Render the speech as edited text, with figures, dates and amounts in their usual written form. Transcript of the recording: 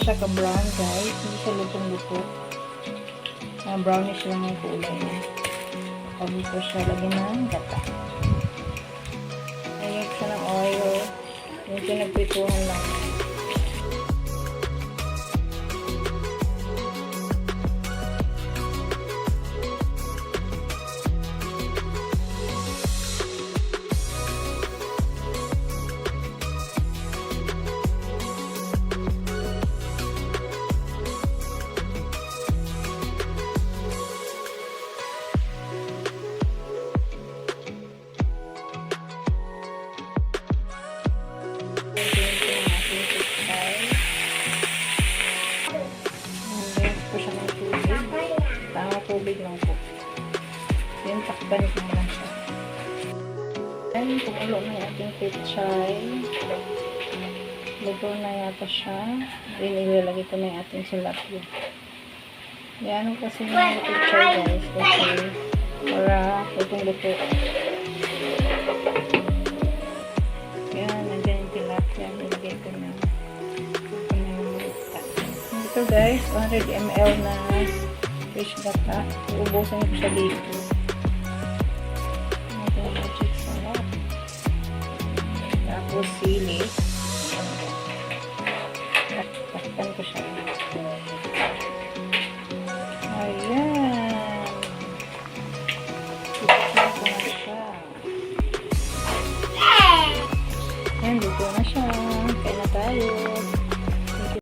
siya ka-brown, guys. Hindi siya lutong-luto. Brownish lang ang kulay niya. Pagod ko siya, lagyan ng gata. Lagyan ko siya ng oil. Yung pinagprituhan lang. Tubig lang po. Yung takpan ko lang siya. Then, kumulo na yung ating pechay. Luto na yata siya. Then, ilalagay ko na yung ating silapyo. Yan kasi yung pechay, guys. Kasi, para lutong-luto. Yan, nandiyan yung tilapia. Nilagay ko na. Ito, guys, 100 ml na fish gata. Uubusan ko siya dito. Ating magic sarap. Tapos sili. Takpan ko siya. Ayan. Takpan ko na siya. Ayan, dito na siya.